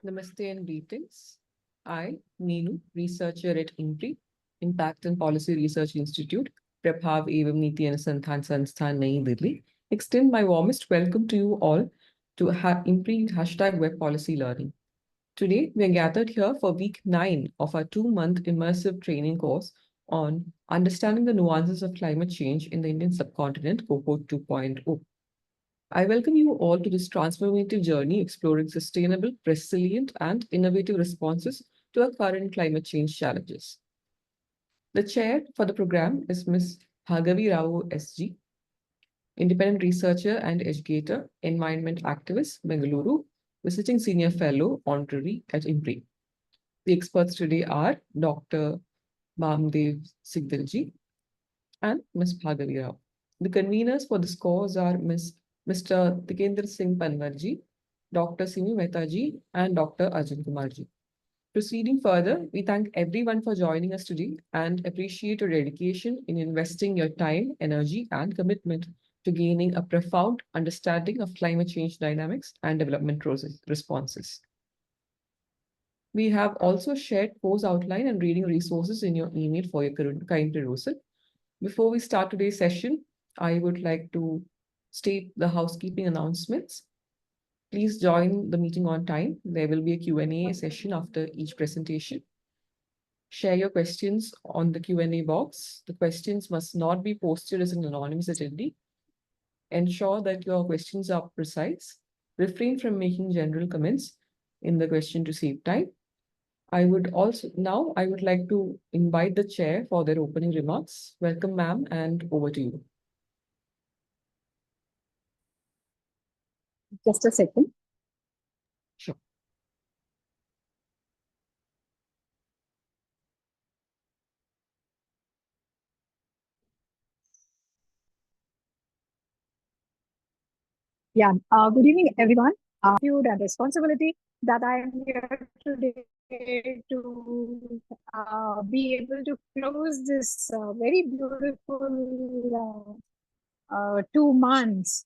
Namaste and greetings. I, Neenu, researcher at IMPRI, Impact and Policy Research Institute, Prabhav Evam Niti Anusandhan Sansthan, Nayi Delhi, extend my warmest welcome to you all to IMPRI #Web Policy Learning. Today, we are gathered here for week 9 of our 2-month immersive training course on understanding the nuances of climate change in the Indian subcontinent, Cohort 2.0. I welcome you all to this transformative journey exploring sustainable, resilient, and innovative responses to our current climate change challenges. The chair for the program is Ms. Bhargavi Rao, SG, independent researcher and educator, environment activist, Bengaluru, visiting senior fellow, honorary at IMPRI. The experts today are Dr. Bamadev Sigdel and Ms. Bhargavi Rao. The conveners for this course are Mr. Tikendra Singh Panwarji, Dr. Soumya Dutta, and Dr. Arjuna Seneviratne. Proceeding further, we thank everyone for joining us today and appreciate your dedication in investing your time, energy, and commitment to gaining a profound understanding of climate change dynamics and development responses. We have also shared course outline and reading resources in your email for your kind perusal. Before we start today's session, I would like to state the housekeeping announcements. Please join the meeting on time. There will be a Q&A session after each presentation. Share your questions on the Q&A box. The questions must not be posted as an anonymous attendee. Ensure that your questions are precise. Refrain from making general comments in the question to save time. I would like to invite the chair for their opening remarks. Welcome, ma'am, and over to you. Just a second. Sure. Yeah. Good evening, everyone. Attitude and responsibility that I am here today to be able to close this very beautiful 2 months.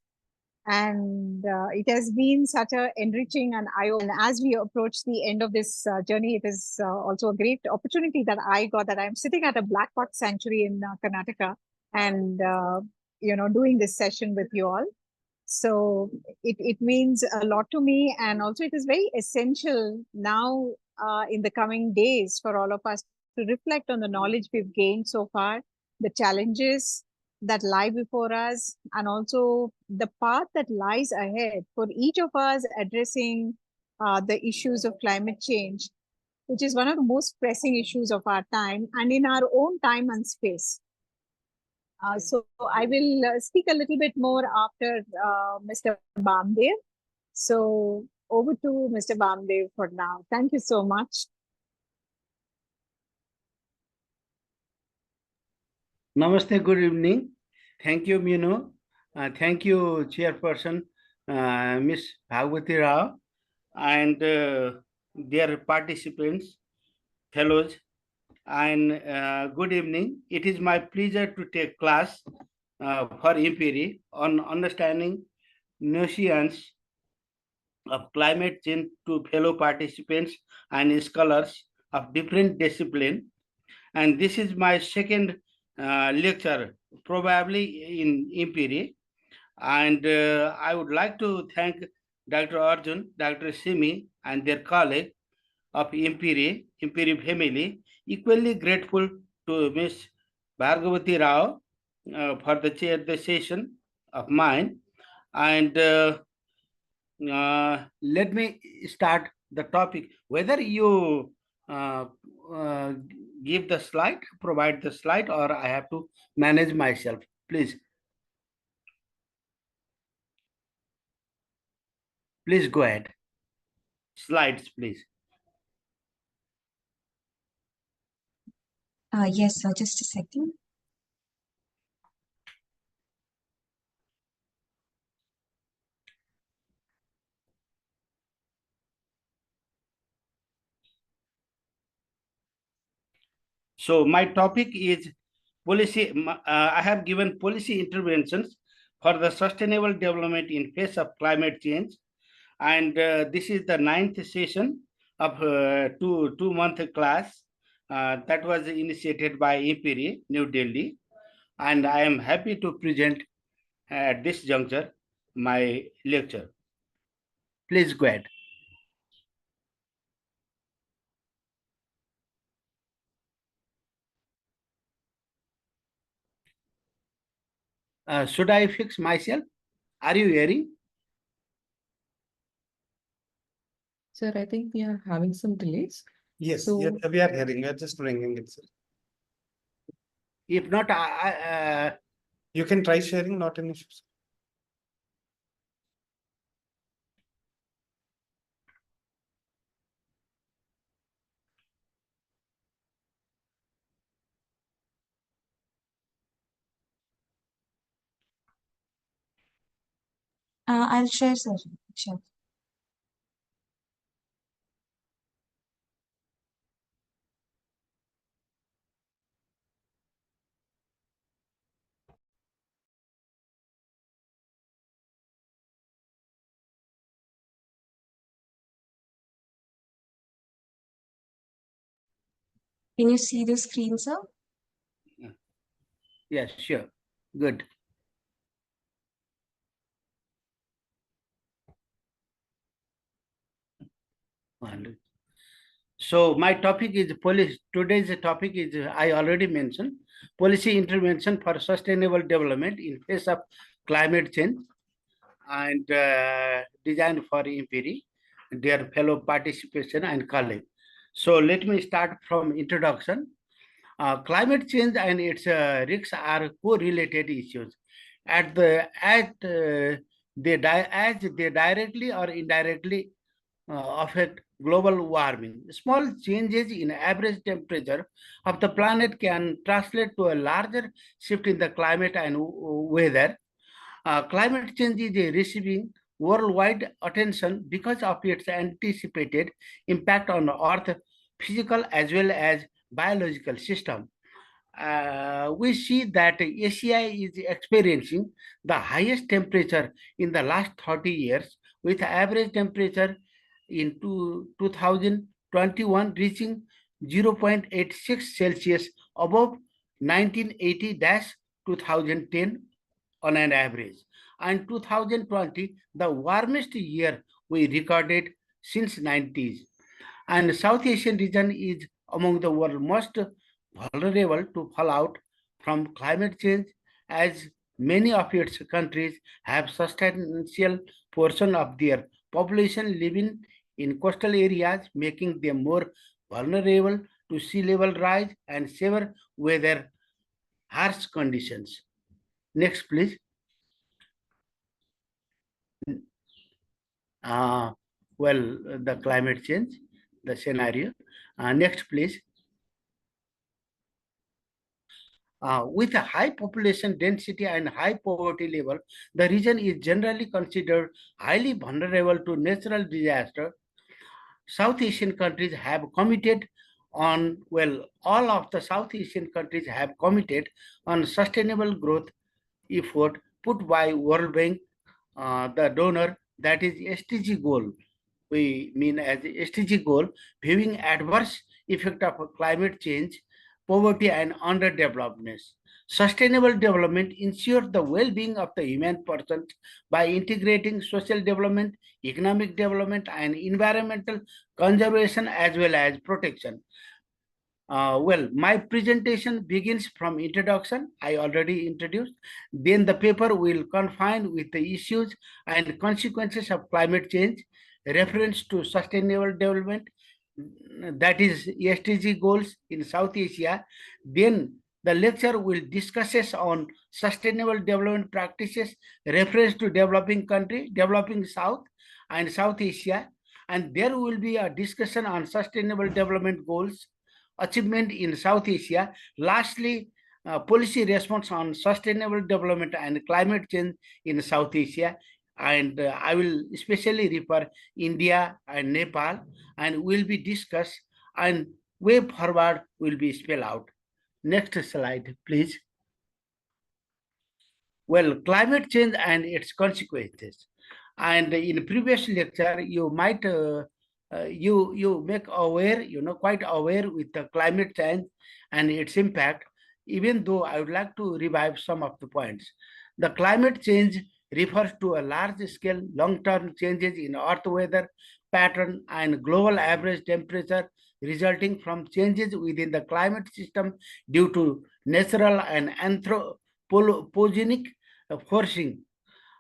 And it has been such a enriching and eye-opening. As we approach the end of this journey, it is also a great opportunity that I got that I'm sitting at a black rock sanctuary in Karnataka and doing this session with you all. So it means a lot to me, and also it is very essential now in the coming days for all of us to reflect on the knowledge we've gained so far, the challenges that lie before us, and also the path that lies ahead for each of us addressing the issues of climate change, which is one of the most pressing issues of our time and in our own time and space. So I will speak a little bit more after Mr. Bamadev. So over to Mr. Bamadev for now. Thank you so much. Namaste, good evening. Thank you, Meenu. Thank you, Chairperson, Ms. Bhargavi Rao, and dear participants, fellows, and good evening. It is my pleasure to take class for IMPRI on understanding nuances of climate change to fellow participants and scholars of different disciplines. And this is my second lecture, probably in IMPRI. And I would like to thank Dr. Arjun, Dr. Simi, and their colleague of IMPRI family. Equally grateful to Ms. Bhargavi Rao for the chair the session of mine. And let me start the topic. Whether you give the slide, provide the slide, or I have to manage myself, please. Please go ahead. Slides, please. Yes, sir, just a second. So my topic is policy. I have given policy interventions for the sustainable development in face of climate change. And this is the 9th session. of two-month class that was initiated by IMPRI, New Delhi, and I am happy to present at this juncture my lecture. Please go ahead. Should I fix myself? Are you hearing? Sir, I think we are having some delays. Yes, So- yes, we are hearing. We are just bringing it, sir. If not, You can try sharing, not an issue, sir. I'll share, sir. Sure. Can you see the screen, sir? yes, sure. Good. So my topic is policy. Today's topic is I already mentioned policy intervention for sustainable development in face of climate change and designed for IMPRI, their fellow participation and colleague. So let me start from introduction. Climate change and its risks are correlated issues. As they directly or indirectly affect global warming. Small changes in average temperature of the planet can translate to a larger shift in the climate and weather. Climate change is receiving worldwide attention because of its anticipated impact on Earth physical as well as biological system. We see that Asia is experiencing the highest temperature in the last 30 years, with average temperature in 2021 reaching 0.86 Celsius above 1980-2010 on an average. And 2020, the warmest year we recorded since 90s. And South Asian region is among the world most vulnerable to fallout from climate change, as many of its countries have substantial portion of their population living in coastal areas, making them more vulnerable to sea level rise and severe weather harsh conditions. Next, please. Well, the climate change, the scenario. Next, please. With a high population density and high poverty level, the region is generally considered highly vulnerable to natural disaster. South Asian countries have committed on, well, all of the South Asian countries have committed on sustainable growth effort put by World Bank, the donor, that is SDG goal. We mean as SDG goal, viewing adverse effect of climate change, poverty and underdevelopment. Sustainable development ensures the well-being of the human persons by integrating social development, economic development and environmental conservation as well as protection. Well, my presentation begins from introduction. I already introduced. Then the paper will confine with the issues and consequences of climate change, reference to sustainable development, that is SDG goals in South Asia. Then the lecture will discusses on sustainable development practices, reference to developing country, developing South and South Asia. And there will be a discussion on sustainable development goals, achievement in South Asia. Lastly, policy response on sustainable development and climate change in South Asia. And I will especially refer India and Nepal, and will be discussed, and way forward will be spelled out. Next slide, please. Well, climate change and its consequences. And in previous lecture, you might you make aware, quite aware with the climate change and its impact, even though I would like to revive some of the points. The climate change refers to a large-scale, long-term changes in Earth weather pattern and global average temperature resulting from changes within the climate system due to natural and anthropogenic forcing.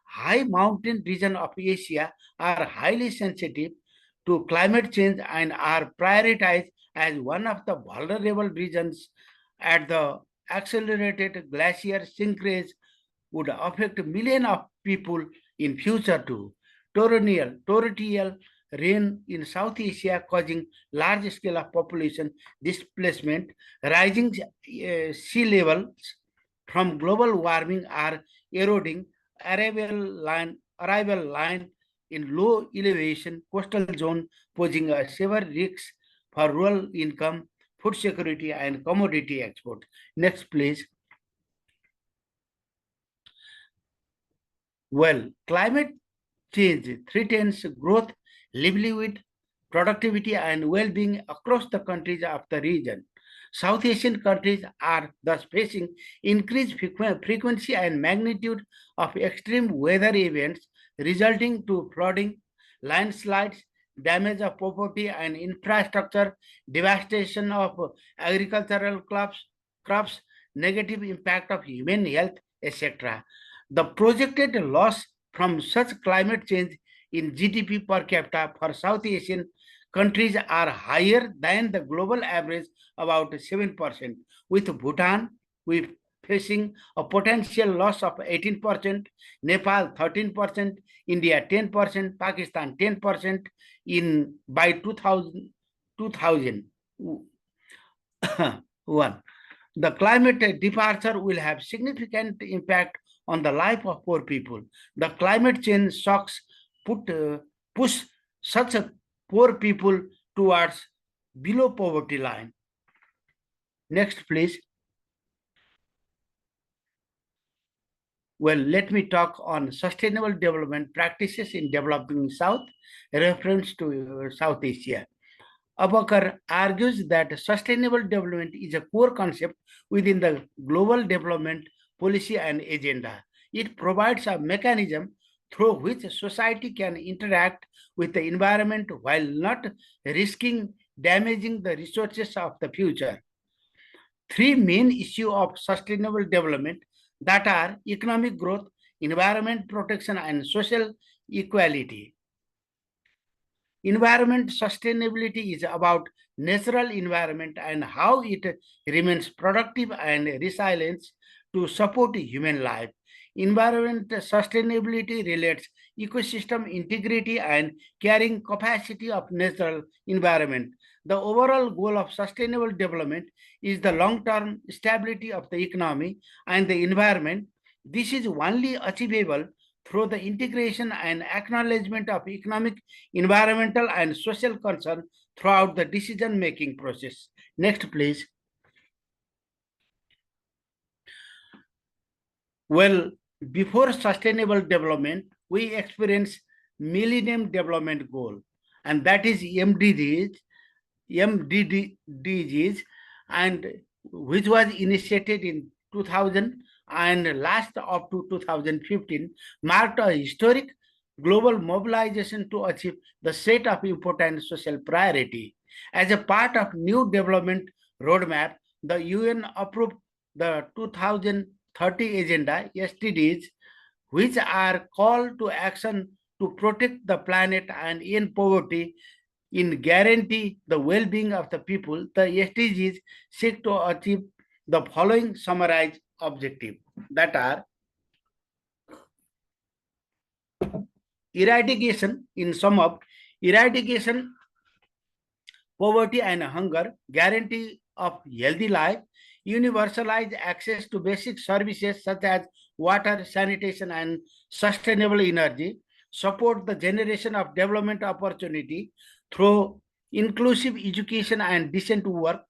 High mountain region of Asia are highly sensitive to climate change and are prioritized as one of the vulnerable regions at the accelerated glacier sinkage would affect millions of people in future too. Torrential rain in South Asia causing large scale of population displacement, rising sea levels from global warming are eroding arrival line in low elevation coastal zone, posing a severe risk for rural income, food security, and commodity export. Next, please. Well, climate change threatens growth, livelihood, productivity, and well-being across the countries of the region. South Asian countries are thus facing increased frequency and magnitude of extreme weather events resulting to flooding, landslides, damage of property and infrastructure, devastation of agricultural crops, negative impact of human health, etc. The projected loss from such climate change in GDP per capita for South Asian countries are higher than the global average, about 7%, with Bhutan we facing a potential loss of 18%, Nepal 13%, India 10%, Pakistan 10% in by 2001. The climate departure will have significant impact on the life of poor people. The climate change shocks push such a poor people towards below poverty line. Next, please. Well, let me talk on sustainable development practices in developing South, reference to South Asia. Abakar argues that sustainable development is a core concept within the global development policy and agenda. It provides a mechanism through which society can interact with the environment while not risking damaging the resources of the future. Three main issues of sustainable development that are economic growth, environment protection, and social equality. Environment sustainability is about natural environment and how it remains productive and resilient to support human life. Environment sustainability relates ecosystem integrity and carrying capacity of natural environment. The overall goal of sustainable development is the long-term stability of the economy and the environment. This is only achievable through the integration and acknowledgement of economic, environmental, and social concern throughout the decision-making process. Next, please. Well, before sustainable development, we experience Millennium Development Goal, and that is MDGs, and which was initiated in 2000 and last up to 2015, marked a historic global mobilization to achieve the set of important social priority. As a part of new development roadmap, the UN approved the 2030 Agenda, SDGs, which are called to action to protect the planet and end poverty in guarantee the well-being of the people. The SDGs seek to achieve the following summarized objectives that are eradication, in sum up, eradication poverty and hunger, guarantee of healthy life, universalized access to basic services such as water, sanitation, and sustainable energy, support the generation of development opportunity through inclusive education and decent work,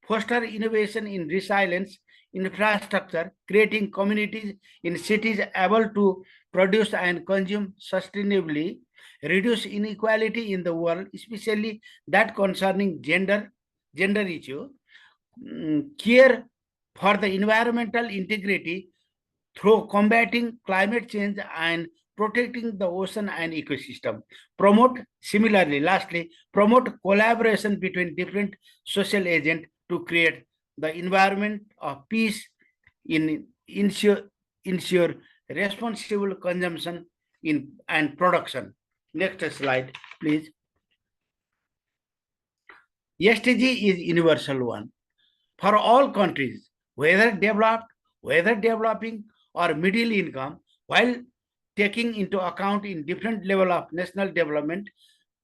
foster innovation in resilience, infrastructure, creating communities in cities able to produce and consume sustainably, reduce inequality in the world, especially that concerning gender issue, care for the environmental integrity through combating climate change and protecting the ocean and ecosystem. Lastly, promote collaboration between different social agents to create the environment of peace, ensure responsible consumption and production. Next slide, please. SDG is universal one for all countries, whether developed, whether developing, or middle income, while taking into account in different level of national development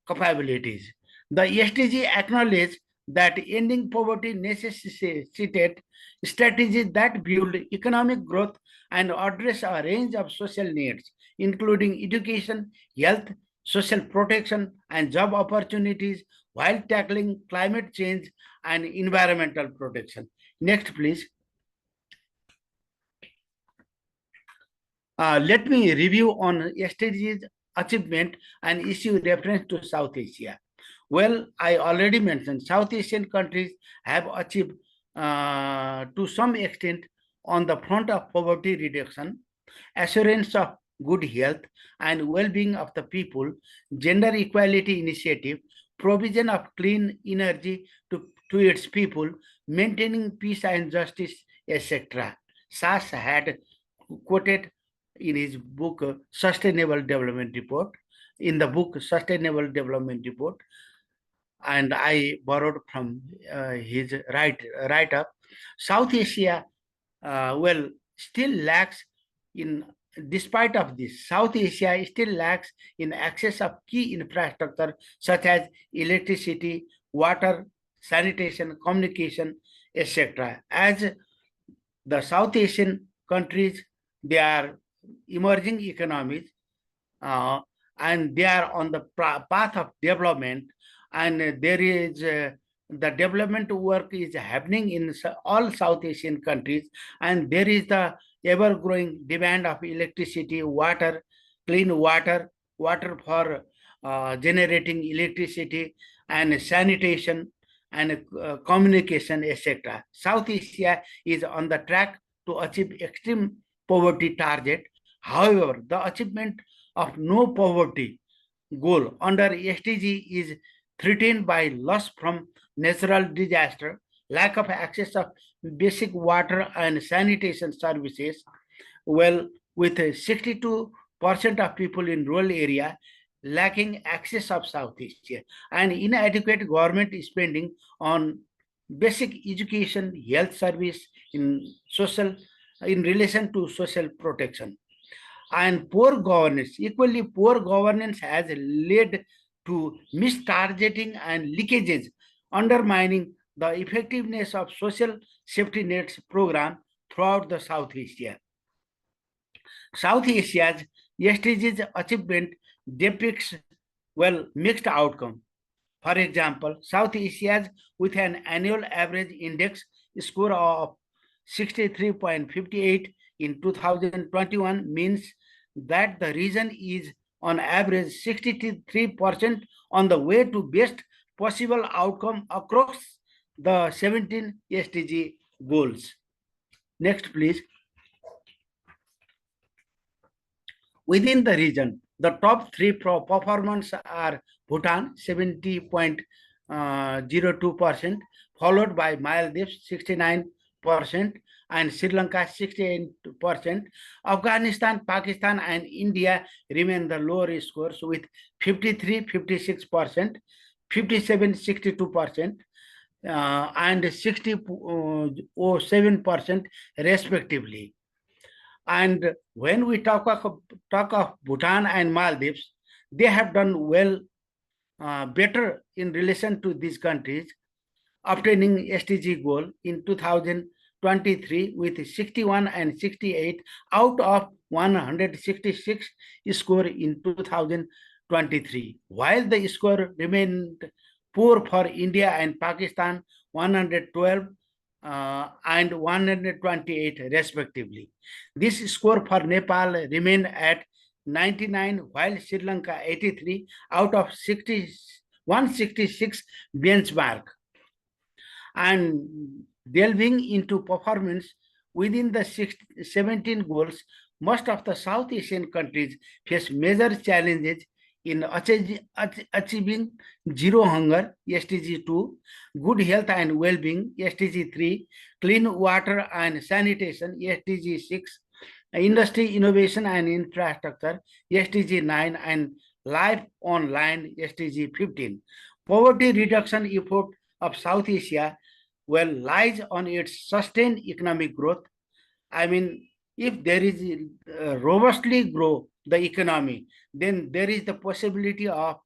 capabilities. The SDG acknowledges that ending poverty necessitated strategies that build economic growth and address a range of social needs, including education, health, social protection, and job opportunities, while tackling climate change and environmental protection. Next, please. Let me review on SDG's achievement and issue reference to South Asia. Well, I already mentioned South Asian countries have achieved to some extent on the front of poverty reduction, assurance of good health and well-being of the people, gender equality initiative, provision of clean energy to its people, maintaining peace and justice, etc. SAS had quoted in his book Sustainable Development Report, and I borrowed from his write-up. South Asia, still lacks in, despite of this, South Asia still lacks in access of key infrastructure such as electricity, water, sanitation, communication, etc. As the South Asian countries, they are emerging economies and they are on the path of development, and there is the development work is happening in all South Asian countries, and there is the ever-growing demand of electricity, water, clean water, water for generating electricity, and sanitation, and communication, etc. South Asia is on the track to achieve extreme poverty target. However, the achievement of no poverty goal under SDG is threatened by loss from natural disaster, lack of access of basic water and sanitation services. Well, with 62% of people in rural area lacking access of South Asia, and inadequate government spending on basic education, health service, in relation to social protection. And poor governance, equally poor governance has led to mistargeting and leakages, undermining the effectiveness of social safety nets program throughout the South Asia. South Asia's SDG's achievement depicts, mixed outcome. For example, South Asia with an annual average index score of 63.58 in 2021 means that the region is on average 63% on the way to best possible outcome across the 17 SDG goals. Next, please. Within the region, the top three performance are Bhutan 70.02%, followed by Maldives 69%, and Sri Lanka 68%. Afghanistan, Pakistan, and India remain the lower scores with 53, 56%, 57, 62%, and 60.07% respectively. And when we talk of Bhutan and Maldives, they have done well, better in relation to these countries, obtaining SDG goal in 2023 with 61 and 68 out of 166 score in 2023, while the score remained poor for India and Pakistan, 112 and 128 respectively. This score for Nepal remained at 99, while Sri Lanka 83 out of 166 benchmark. And delving into performance within the 17 goals, most of the South Asian countries face major challenges in achieving zero hunger, SDG 2, good health and well-being, SDG 3, clean water and sanitation, SDG 6, industry innovation and infrastructure, SDG 9, and life online, SDG 15. Poverty reduction effort of South Asia lies on its sustained economic growth. I mean, if there is robustly grow the economy, then there is the possibility of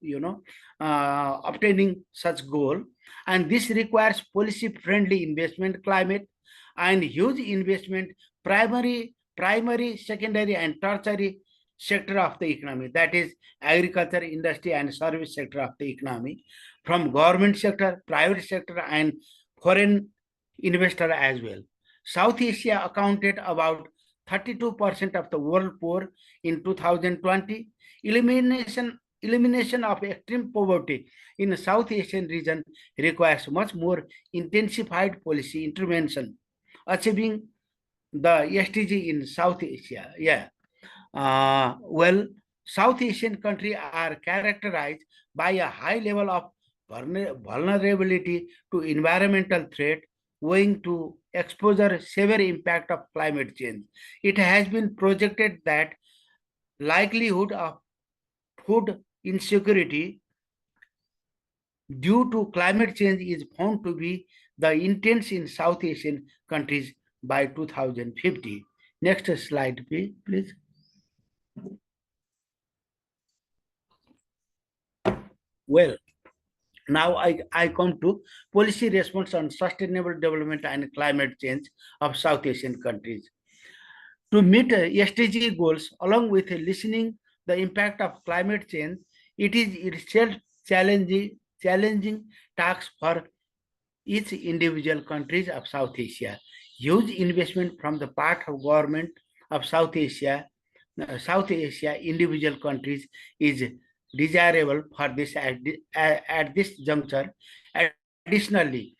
obtaining such goal, and this requires policy-friendly investment climate and huge investment primary, secondary, and tertiary sector of the economy, that is agriculture, industry, and service sector of the economy, from government sector, private sector, and foreign investor as well. South Asia accounted about 32% of the world poor in 2020. Elimination of extreme poverty in the South Asian region requires much more intensified policy intervention. Achieving the SDG in South Asia, South Asian countries are characterized by a high level of vulnerability to environmental threat owing to exposure severe impact of climate change. It has been projected that likelihood of food insecurity due to climate change is found to be the intense in South Asian countries by 2050. Next slide, please. Well, now I come to policy response on sustainable development and climate change of South Asian countries. To meet SDG goals, along with listening the impact of climate change, it is itself challenging task for each individual countries of South Asia. Huge investment from the part of government of South Asia individual countries is desirable for this at this juncture. Additionally,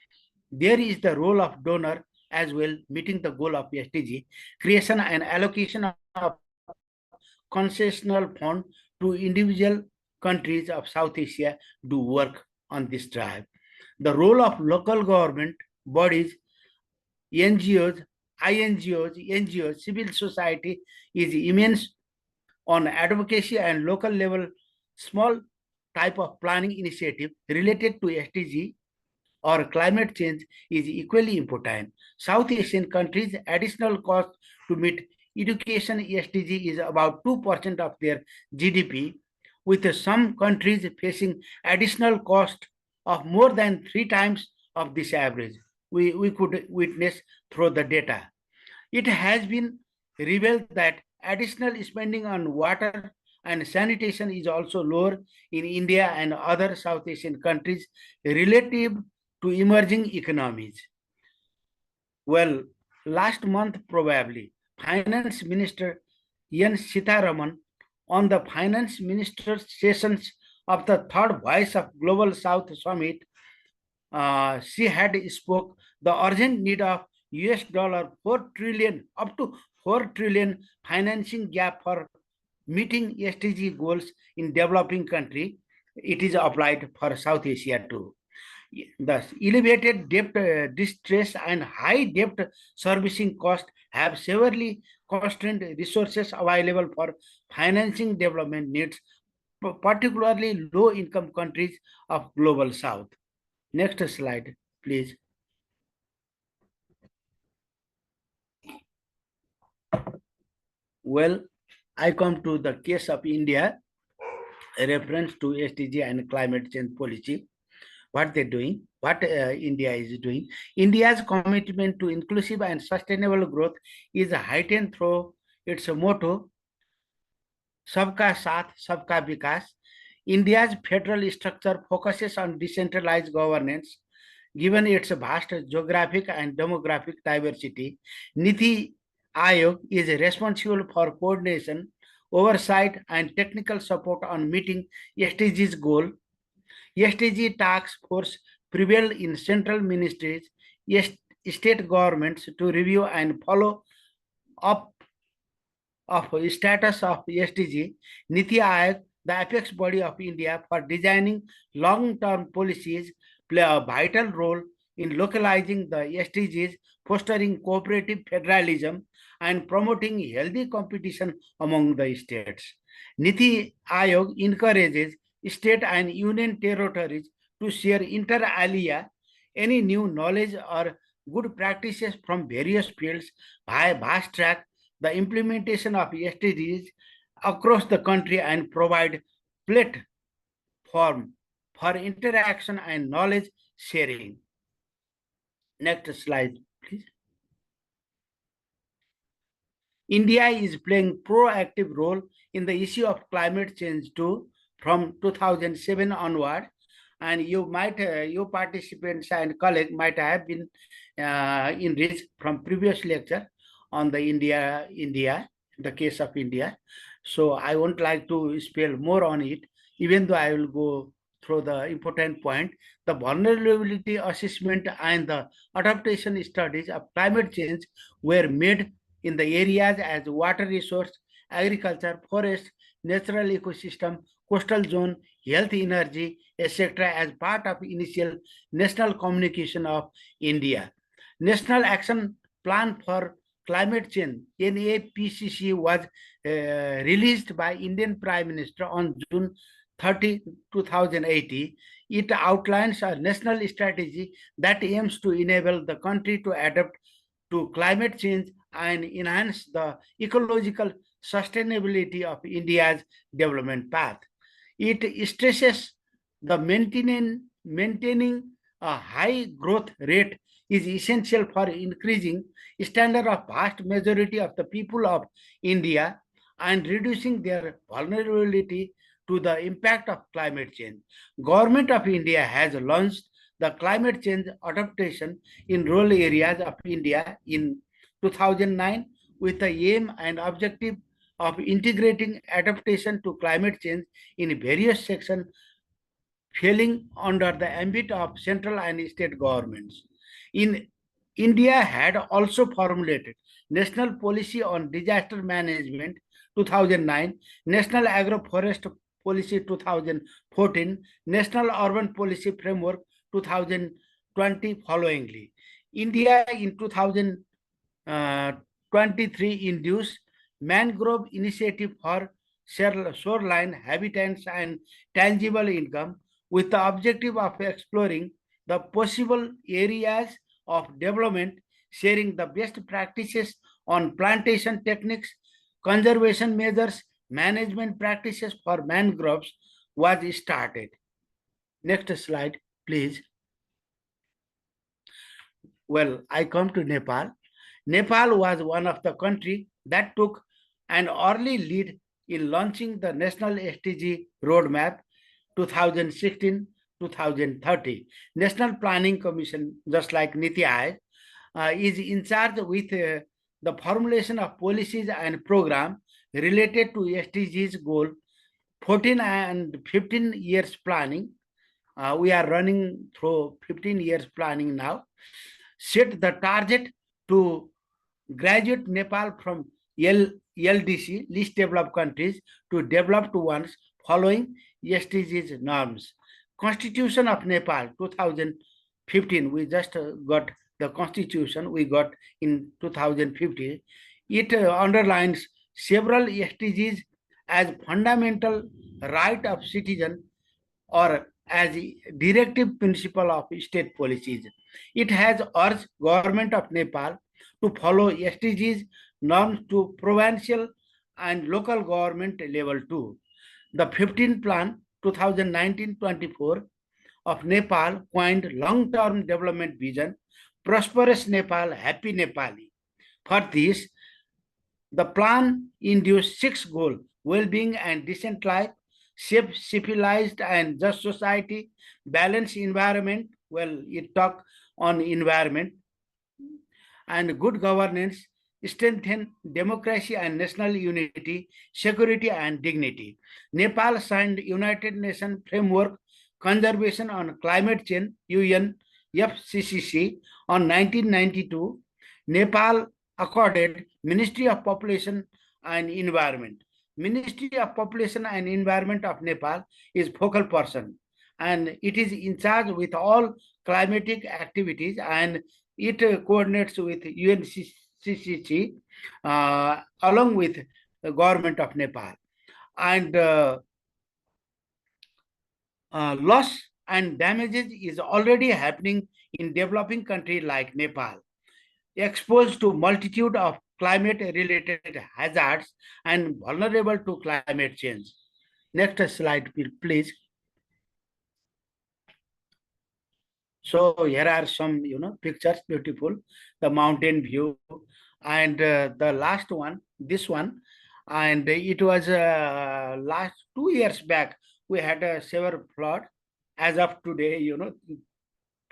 there is the role of donor as well, meeting the goal of SDG, creation and allocation of concessional fund to individual countries of South Asia do work on this drive. The role of local government bodies, NGOs, NGOs, civil society is immense on advocacy and local level small type of planning initiative related to SDG or climate change is equally important. South Asian countries' additional cost to meet education SDG is about 2% of their GDP, with some countries facing additional cost of more than 3 times of this average. We could witness through the data. It has been revealed that additional spending on water and sanitation is also lower in India and other South Asian countries relative to emerging economies. Well, last month probably, Finance Minister N. Sitharaman on the Finance Minister sessions of the third Voice of Global South Summit, she had spoke the urgent need of $4 trillion, up to 4 trillion financing gap for meeting SDG goals in developing country. It is applied for South Asia too. Thus, elevated debt distress and high debt servicing cost have severely constrained resources available for financing development needs, particularly low-income countries of Global South. Next slide, please. Well, I come to the case of India, a reference to SDG and climate change policy. What they're doing, what India is doing. India's commitment to inclusive and sustainable growth is heightened through its motto, Sabka Saath, Sabka Vikas. India's federal structure focuses on decentralized governance. Given its vast geographic and demographic diversity, Niti Aayog is responsible for coordination oversight, and technical support on meeting SDGs goal. SDG task force prevailed in central ministries, state governments to review and follow up of status of SDG. Niti Aayog, the apex body of India for designing long-term policies, play a vital role in localizing the SDGs, fostering cooperative federalism, and promoting healthy competition among the states. Niti Aayog encourages state and union territories to share inter alia any new knowledge or good practices from various fields by fast track the implementation of SDGs across the country and provide platform for interaction and knowledge sharing. Next slide, please. India is playing proactive role in the issue of climate change too from 2007 onward, and you participants and colleagues might have been enriched from previous lecture on the the case of India. So I won't like to spell more on it, even though I will go through the important point. The vulnerability assessment and the adaptation studies of climate change were made in the areas as water resource, agriculture, forest, natural ecosystem, coastal zone, health, energy, etc. as part of initial national communication of India. National Action Plan for Climate Change, NAPCC, was released by Indian Prime Minister on June 30, 2018. It outlines a national strategy that aims to enable the country to adapt to climate change and enhance the ecological sustainability of India's development path. It stresses the maintaining a high growth rate is essential for increasing standard of vast majority of the people of India and reducing their vulnerability to the impact of climate change. Government of India has launched the climate change adaptation in rural areas of India in 2009 with the aim and objective of integrating adaptation to climate change in various sections falling under the ambit of central and state governments. India had also formulated National Policy on Disaster Management 2009, National Agroforest Policy 2014, National Urban Policy Framework 2020 followingly. India in 2023 induced Mangrove Initiative for Shoreline Habitats and Tangible Income with the objective of exploring the possible areas of development, sharing the best practices on plantation techniques, conservation measures, management practices for mangroves was started. Next slide, please. Well, I come to Nepal. Nepal was one of the countries that took an early lead in launching the National SDG Roadmap 2016-2030. National Planning Commission, just like Niti Aayog, is in charge with the formulation of policies and programs related to SDGs goal 14 and 15 years planning. We are running through 15 years planning now. Set the target to graduate Nepal from LDC, least developed countries, to developed ones following SDGs norms. Constitution of Nepal 2015, we just got the constitution we got in 2015. It underlines several SDGs as fundamental right of citizen or as a directive principle of state policies. It has urged government of Nepal to follow SDGs norms to provincial and local government level too. The 15th plan 2019-24 of Nepal coined long-term development vision, prosperous Nepal, happy Nepali. For this, the plan induced 6 goals: well-being and decent life, safe, civilized and just society, balanced environment, well, it talk on environment, and good governance, strengthen democracy and national unity, security and dignity. Nepal signed United Nations Framework Conservation on Climate Change, UNFCCC, on 1992. Nepal accorded Ministry of Population and Environment. Ministry of Population and Environment of Nepal is focal person, and it is in charge with all climatic activities, and it coordinates with UNCCC along with the government of Nepal. And loss and damages is already happening in developing countries like Nepal, exposed to multitude of climate-related hazards and vulnerable to climate change. Next slide, please. So here are some, pictures, beautiful, the mountain view, and the last one, this one, and it was last 2 years back, we had a severe flood. As of today,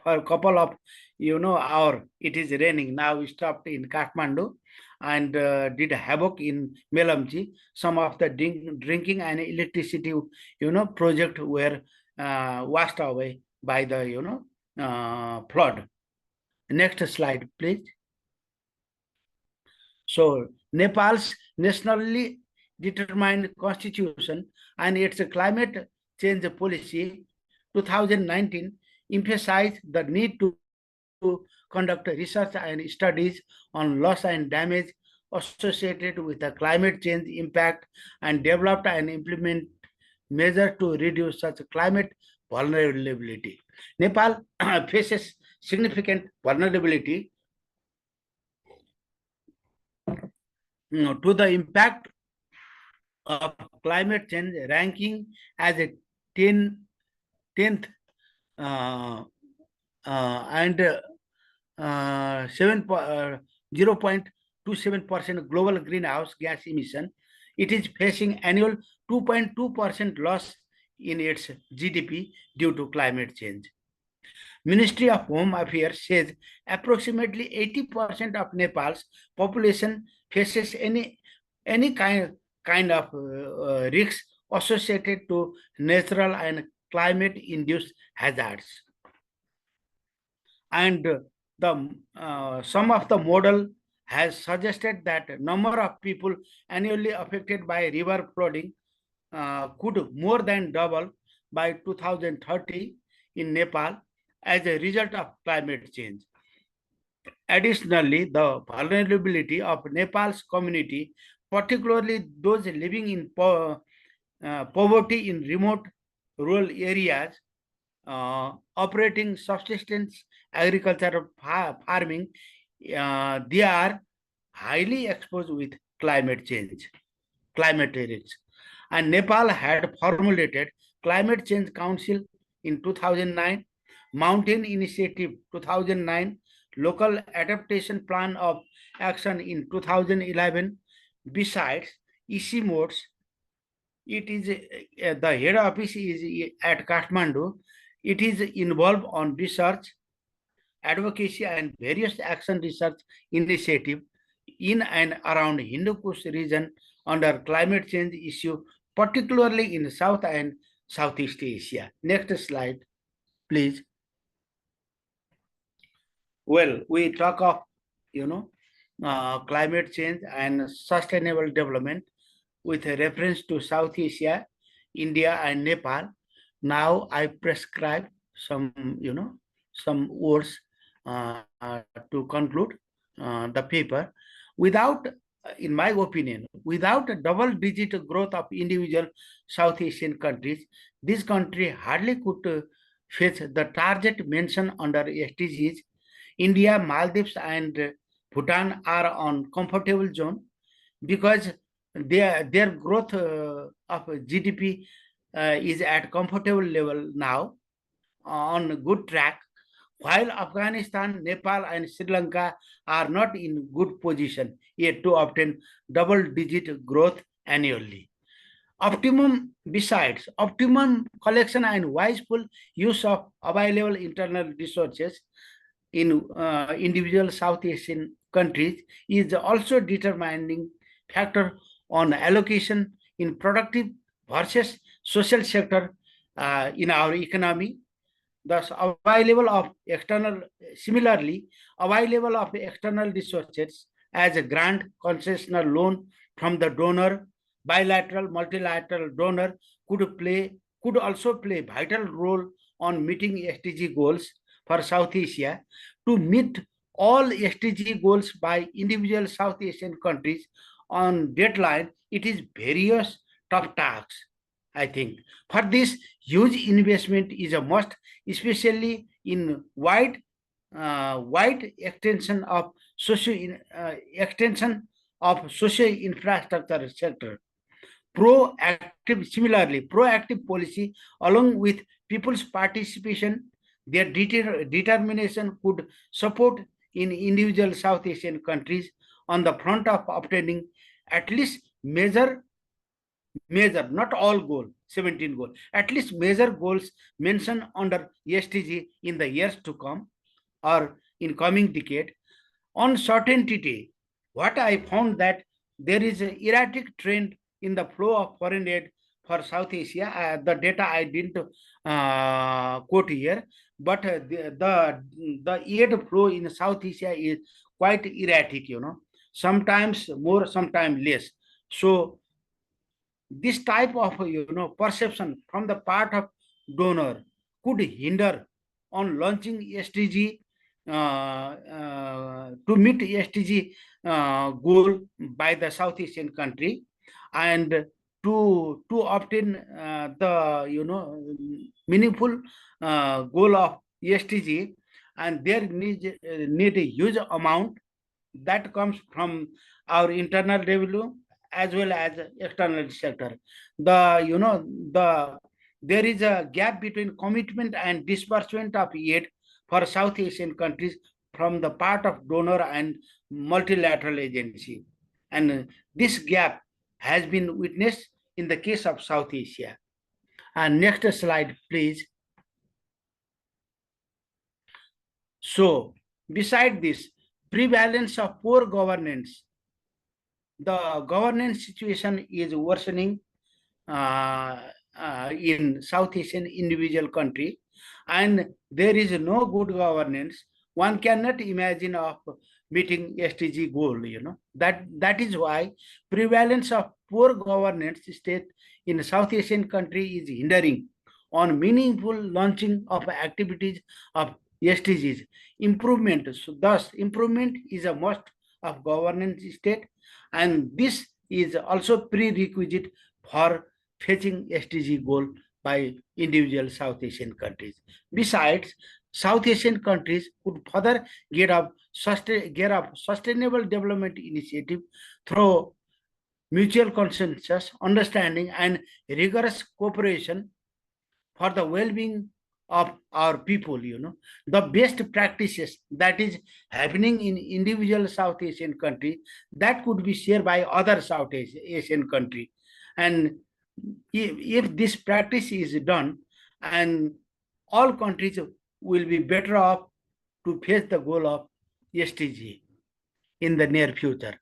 for a couple of, hour, it is raining. Now we stopped in Kathmandu and did havoc in Melamchi. Some of the drinking and electricity, project were washed away by the, flood. Next slide, please. So Nepal's nationally determined constitution and its climate change policy 2019 emphasized the need to conduct research and studies on loss and damage associated with the climate change impact and developed and implement measures to reduce such climate vulnerability. Nepal faces significant vulnerability to the impact of climate change, ranking as a 10th and 0.27% global greenhouse gas emission. It is facing annual 2.2% loss in its GDP due to climate change. Ministry of Home Affairs says approximately 80% of Nepal's population faces any kind of risks associated to natural and climate-induced hazards. And some of the model has suggested that number of people annually affected by river flooding could more than double by 2030 in Nepal as a result of climate change. Additionally, the vulnerability of Nepal's community, particularly those living in poverty in remote rural areas, operating subsistence agriculture farming, they are highly exposed with climate change, climate risks. And Nepal had formulated Climate Change Council in 2009, Mountain Initiative 2009, Local Adaptation Plan of Action in 2011. Besides EC modes, it is the head office is at Kathmandu. It is involved on research, advocacy, and various action research initiative in and around Hindu Kush region under climate change issue, particularly in South and Southeast Asia. Next slide, please. Well, we talk of, climate change and sustainable development with a reference to South Asia, India, and Nepal. Now I prescribe some, some words to conclude the paper. Without, in my opinion, without a double-digit growth of individual South Asian countries, this country hardly could face the target mentioned under SDGs. India, Maldives, and Bhutan are on comfortable zone because their growth of GDP is at comfortable level now, on a good track, while Afghanistan, Nepal, and Sri Lanka are not in good position yet to obtain double-digit growth annually. Besides, optimum collection and wiseful use of available internal resources in individual South Asian countries is also determining factor on allocation in productive versus social sector in our economy. Thus, similarly, available of external resources as a grant, concessional loan from the donor, bilateral, multilateral donor could also play vital role on meeting SDG goals for South Asia. To meet all SDG goals by individual South Asian countries on deadline, it is various tough tasks, I think. For this, huge investment is a must, especially in wide extension of socio infrastructure sector. Proactive policy along with people's participation, their determination could support in individual South Asian countries on the front of obtaining at least major, not all goal, 17 goals, at least major goals mentioned under SDG in the years to come or in coming decade. On certainty, what I found that there is an erratic trend in the flow of foreign aid for South Asia. The data I didn't quote here, but the aid flow in South Asia is quite erratic, sometimes more, sometimes less. So this type of perception from the part of donor could hinder on launching SDG to meet SDG goal by the South Asian country, and to obtain the meaningful goal of SDG, and there need a huge amount that comes from our internal revenue as well as external sector. There is a gap between commitment and disbursement of aid for South Asian countries from the part of donor and multilateral agency. And this gap has been witnessed in the case of South Asia. And next slide, please. So, beside this, prevalence of poor governance, the governance situation is worsening in South Asian individual country, and there is no good governance. One cannot imagine of meeting SDG goal, that is why prevalence of poor governance state in South Asian country is hindering on meaningful launching of activities of SDGs. Improvement, so thus improvement is a must of governance state, and this is also prerequisite for fetching SDG goal by individual South Asian countries. Besides, South Asian countries could further get up sustainable development initiative through mutual consensus, understanding, and rigorous cooperation for the well-being of our people. The best practices that is happening in individual South Asian country, that could be shared by other South Asian country. And if this practice is done, and all countries will be better off to face the goal of SDG in the near future.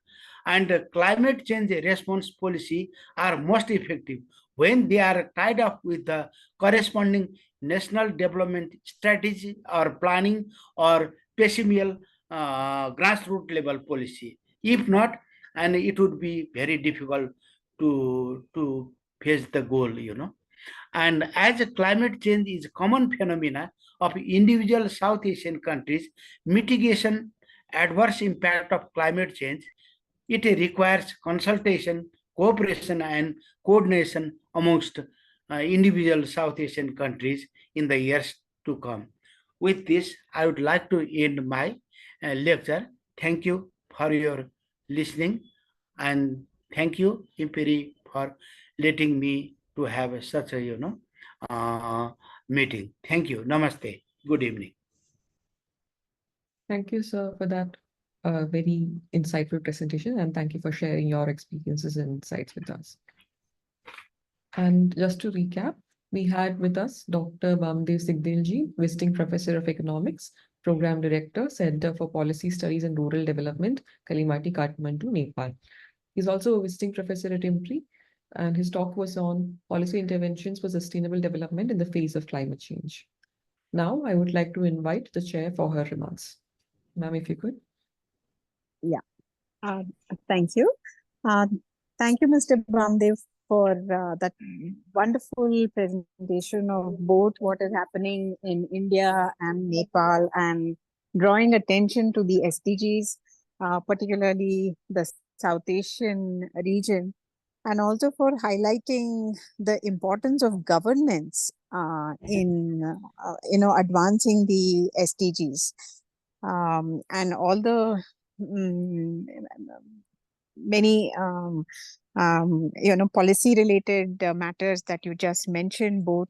And climate change response policy are most effective when they are tied up with the corresponding national development strategy or planning or piecemeal grassroots level policy. If not, and it would be very difficult to face the goal, And as climate change is a common phenomena of individual South Asian countries, mitigation adverse impact of climate change, it requires consultation, cooperation, and coordination amongst individual South Asian countries in the years to come. With this, I would like to end my lecture. Thank you for your listening, and thank you, IMPRI, for letting me to have such a meeting. Thank you. Namaste. Good evening. Thank you, sir, for that very insightful presentation, and thank you for sharing your experiences and insights with us. And just to recap, we had with us Dr. Bamadev Sigdel ji, Visiting Professor of Economics, Program Director, Center for Policy Studies and Rural Development, Kalimati, Kathmandu, Nepal. He's also a visiting professor at IMPRI, and his talk was on policy interventions for sustainable development in the face of climate change. Now, I would like to invite the chair for her remarks. Ma'am, if you could. Thank you. Thank you, Mr. Bamadev, for that wonderful presentation of both what is happening in India and Nepal and drawing attention to the SDGs, particularly the South Asian region, and also for highlighting the importance of governance in advancing the SDGs, and all the many policy related matters that you just mentioned, both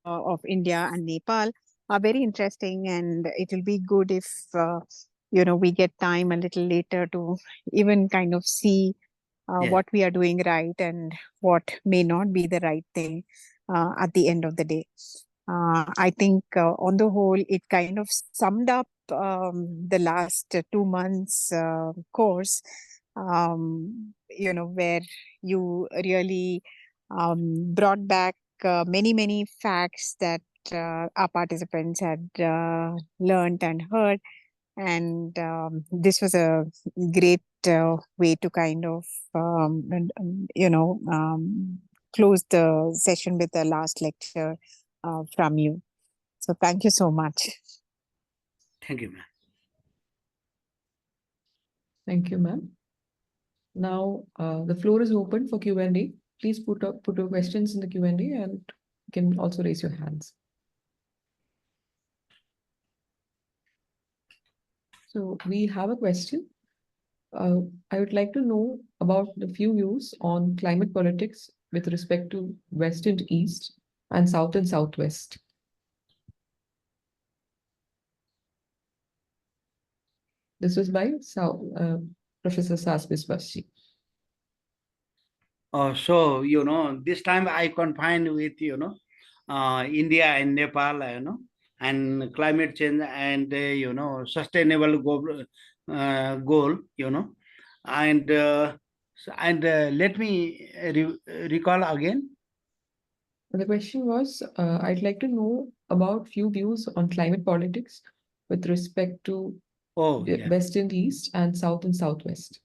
of India and Nepal, are very interesting, and it will be good if we get time a little later to even kind of see what we are doing right and what may not be the right thing at the end of the day. I think on the whole, it kind of summed up the last 2 months course, where you really brought back many facts that our participants had learned and heard. And this was a great way to kind of, close the session with the last lecture from you. So thank you so much. Thank you, ma'am. Thank you, ma'am. Now, the floor is open for Q&A. Please put your questions in the Q&A, and you can also raise your hands. So we have a question. I would like to know about the few views on climate politics with respect to West and East and South and Southwest. This was by Professor Sas Biswashi. So, this time I confined with, India and Nepal, and climate change and, sustainable goal, and let me recall again. The question was, I'd like to know about few views on climate politics with respect to West and East and South and Southwest.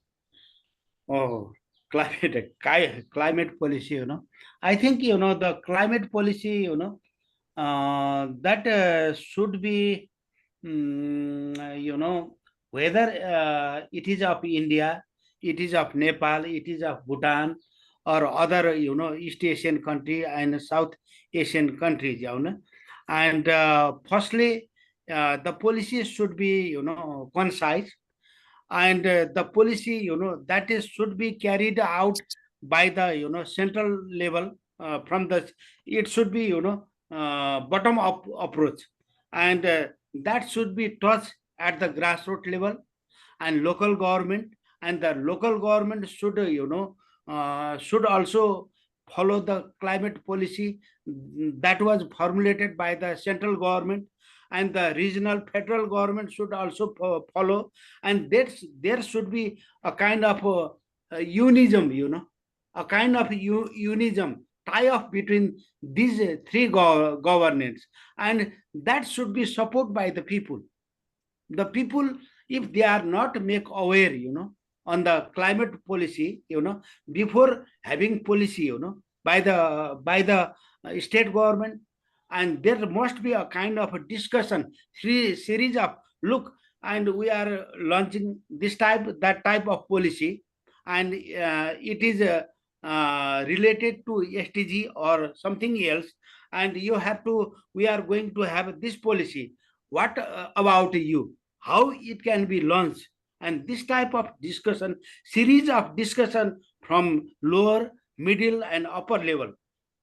Climate policy, I think, the climate policy, that should be, whether it is of India, it is of Nepal, it is of Bhutan, or other, East Asian country and South Asian countries, and firstly, the policy should be, concise, and the policy, that is should be carried out by the, central level, from the, it should be, bottom up approach, and that should be touched at the grassroots level and local government, and the local government should, should also follow the climate policy that was formulated by the central government, and the regional federal government should also follow, and there should be a kind of unism, a kind of unism tie off between these three governance, and that should be supported by the people. The people, if they are not make aware, on the climate policy, before having policy, by the state government, and there must be a kind of a discussion, series of look, and we are launching this type, that type of policy, and it is related to SDG or something else, and you have to, we are going to have this policy. What about you? How it can be launched? And this type of discussion, series of discussion from lower, middle, and upper level.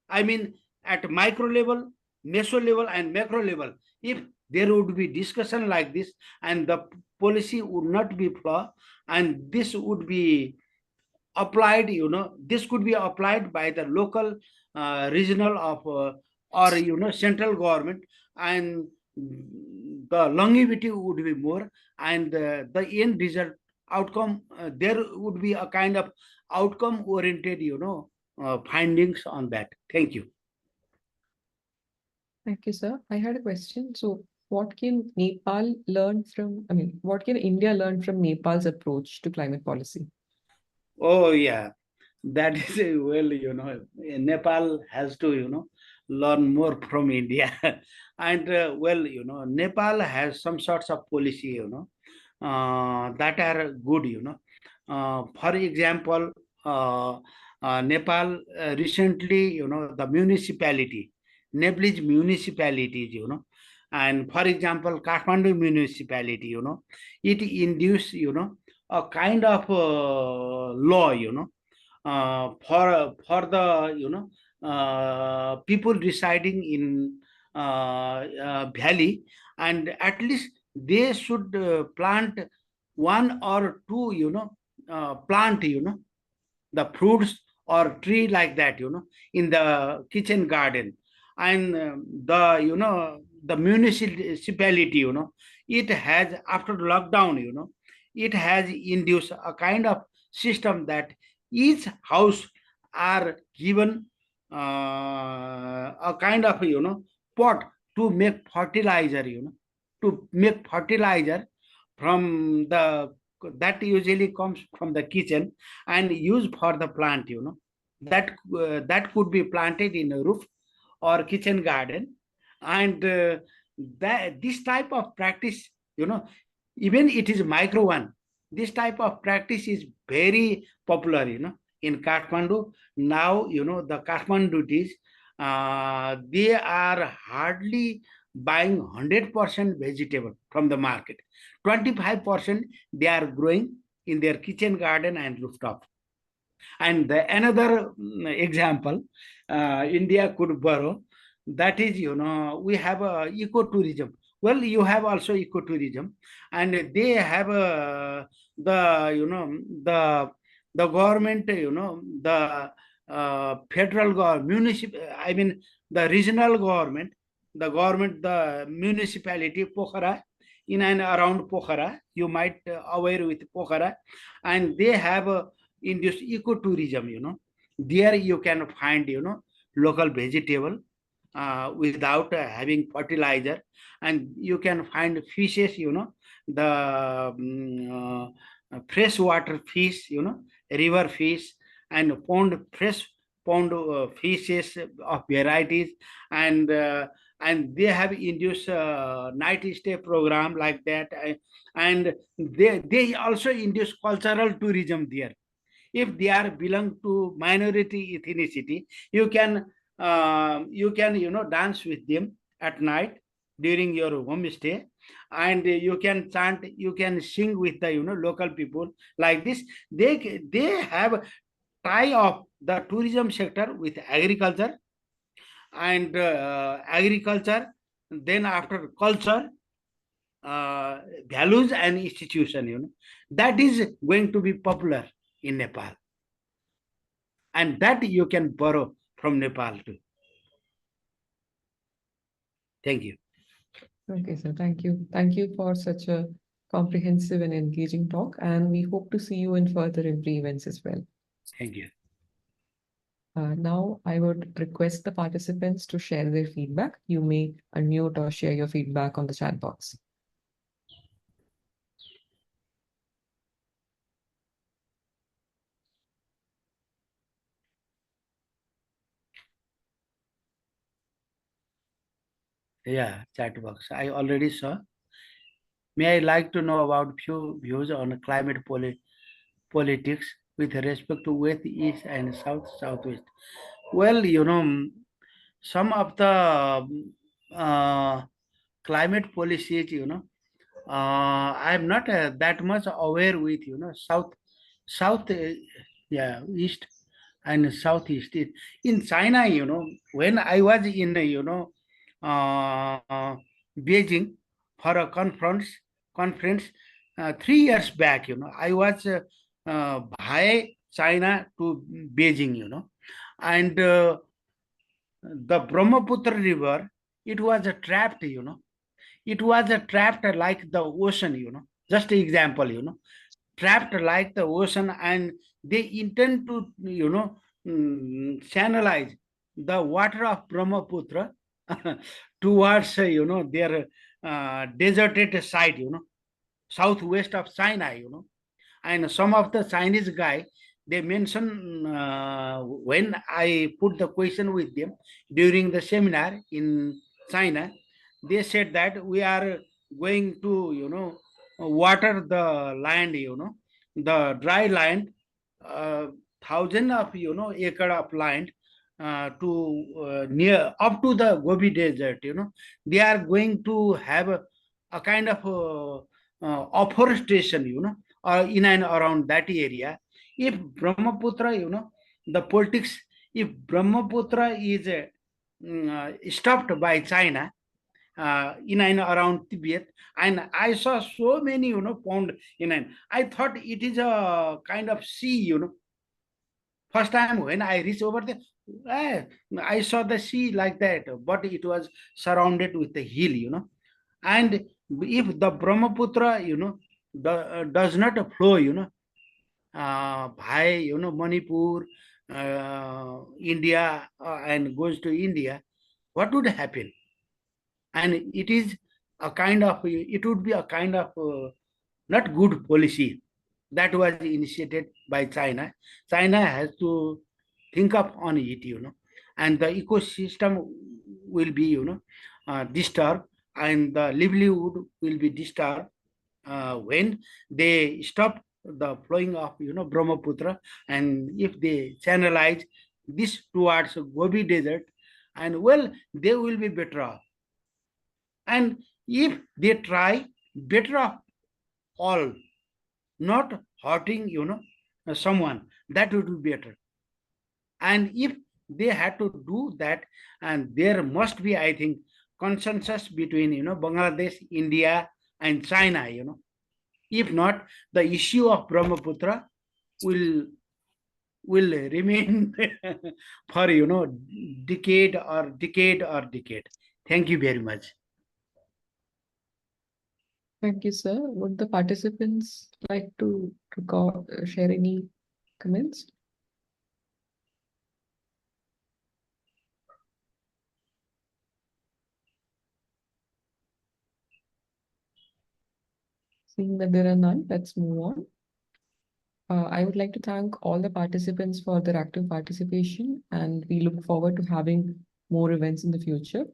I mean, at micro level, meso level, and macro level. If there would be discussion like this, and the policy would not be flawed, and this would be applied, this could be applied by the local, regional of, or, central government, and the longevity would be more, and the end result outcome, there would be a kind of outcome oriented, findings on that. Thank you. Thank you, sir. I had a question. So what can Nepal learn from, what can India learn from Nepal's approach to climate policy? Oh, yeah, that is well, Nepal has to, learn more from India. And well, Nepal has some sorts of policy, that are good, for example, Nepal recently, the municipality, Nepalese municipalities, and for example, Kathmandu municipality, it induced, a kind of law, for the, people residing in valley, and at least they should plant one or two, plant, the fruits or tree like that, in the kitchen garden. And the municipality, it has, after lockdown, it has induced a kind of system that each house are given a kind of, pot to make fertilizer, to make fertilizer from the, that usually comes from the kitchen and used for the plant, that could be planted in a roof or kitchen garden. And that this type of practice, even it is micro one, this type of practice is very popular, in Kathmandu. Now, the Kathmandutis, they are hardly buying 100% vegetable from the market. 25% they are growing in their kitchen garden and rooftop. And another example India could borrow, that is, we have ecotourism. Well, you have also ecotourism, and they have the government, the federal government, municipal, I mean the regional government, the municipality Pokhara, in and around Pokhara, you might aware with Pokhara, and they have induced ecotourism. There you can find, local vegetable without having fertilizer, and you can find fishes, the freshwater fish, river fish, and fresh pond fishes of varieties, and they have induced night stay program like that, and they also induce cultural tourism there. If they are belong to minority ethnicity, you can dance with them at night during your homestay, and you can chant, you can sing with the local people like this. They have tie of the tourism sector with agriculture, and agriculture, then after culture, values and institution, that is going to be popular in Nepal, and that you can borrow from Nepal too. Thank you. Okay, sir. Thank you. Thank you for such a comprehensive and engaging talk, and we hope to see you in further IMPRI events as well. Thank you. Now, I would request the participants to share their feedback. You may unmute or share your feedback on the chat box. Yeah, chat box. I already saw. May I like to know about few views on climate politics with respect to West, East, and South, Southwest. Well, some of the climate policies, I'm not that much aware with, South, yeah, East and Southeast. In China, when I was in, Beijing for a conference 3 years back, I was via China to Beijing, and the Brahmaputra river, it was trapped, it was trapped like the ocean, just an example, trapped like the ocean, and they intend to, channelize the water of Brahmaputra towards, their deserted side, southwest of China, and some of the Chinese guy, they mention when I put the question with them during the seminar in China, they said that we are going to, water the land, the dry land, uh, thousand of, acre of land, to near up to the Gobi Desert, they are going to have a kind of afforestation, in and around that area. If Brahmaputra, the politics, if Brahmaputra is stopped by China, in and around Tibet, and I saw so many, pond in and I thought it is a kind of sea, First time when I reached over there, I saw the sea like that, but it was surrounded with a hill, And if the Brahmaputra, does not flow, by, Manipur, India, and goes to India, what would happen? And it is a kind of, it would be a kind of not good policy that was initiated by China. China has to think up on it, and the ecosystem will be, disturbed, and the livelihood will be disturbed when they stop the flowing of, Brahmaputra, and if they channelize this towards Gobi Desert, and well, they will be better off. And if they try, better off all, not hurting, someone, that would be better. And if they had to do that, and there must be, I think, consensus between, Bangladesh, India, and China, If not, the issue of Brahmaputra will remain for, decade or decade or decade. Thank you very much. Thank you, sir. Would the participants like to share any comments? Seeing that there are none, let's move on. I would like to thank all the participants for their active participation, and we look forward to having more events in the future.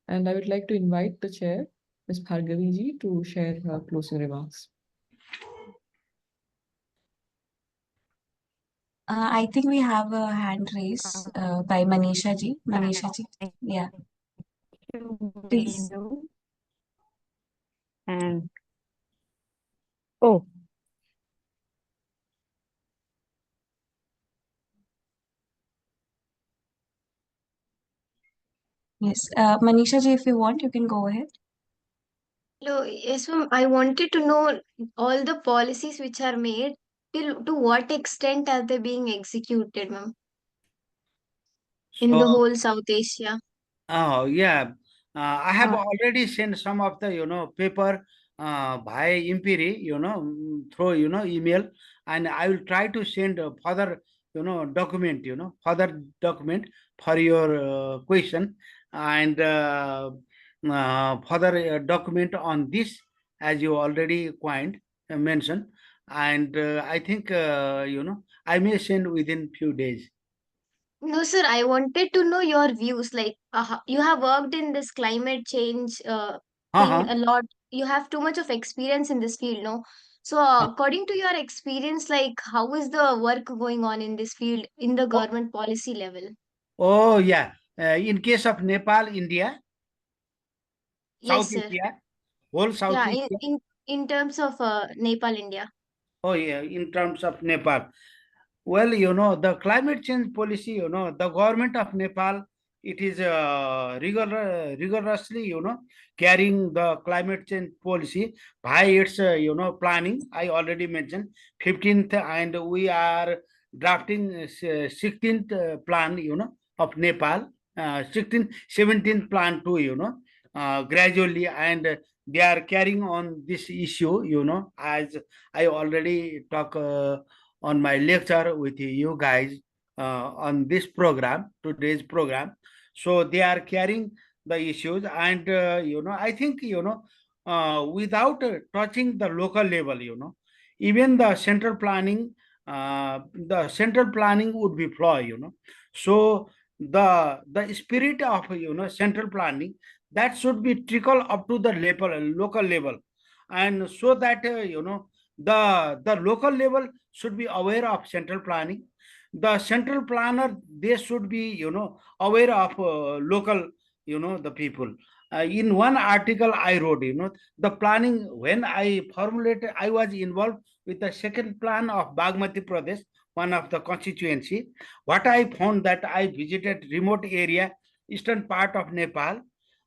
And I would like to invite the chair, Ms. Bhargavi ji, to share her closing remarks. I think we have a hand raised by Manisha ji. Manisha ji, yeah. Please. And oh, Yes, Manisha ji, if you want, you can go ahead. Hello, yes, ma'am. I wanted to know all the policies which are made, to what extent are they being executed, ma'am, in the whole South Asia? Oh, yeah. I have Uh, already sent some of the, paper by IMPRI, through, email, and I will try to send further, document, further document for your question, and further document on this, as you already mentioned, and I think, I may send within few days. No, sir, I wanted to know your views. Like, you have worked in this climate change thing Uh-huh. a lot. You have too much of experience in this field, no? So, according to your experience, like, how is the work going on in this field in the Oh, government policy level? oh, yeah. In case of Nepal, India, Yes, South sir. Asia, whole South Yeah, Asia. in terms of Nepal, India. Oh, yeah, in terms of Nepal. Well, the climate change policy, the government of Nepal, it is rigorously, carrying the climate change policy by its, planning. I already mentioned 15th, and we are drafting 16th plan, of Nepal, 16th, 17th plan too, gradually, and they are carrying on this issue, as I already talk on my lecture with you guys on this program, today's program. So they are carrying the issues, and I think without touching the local level, even the central planning would be flawed, so the spirit of central planning, that should be trickle up to the level, local level, and so that the local level should be aware of central planning. The central planner, they should be aware of local, the people. In one article I wrote, the planning, when I formulated, I was involved with the second plan of Bagmati Pradesh, one of the constituency. What I found, that I visited remote area, eastern part of Nepal,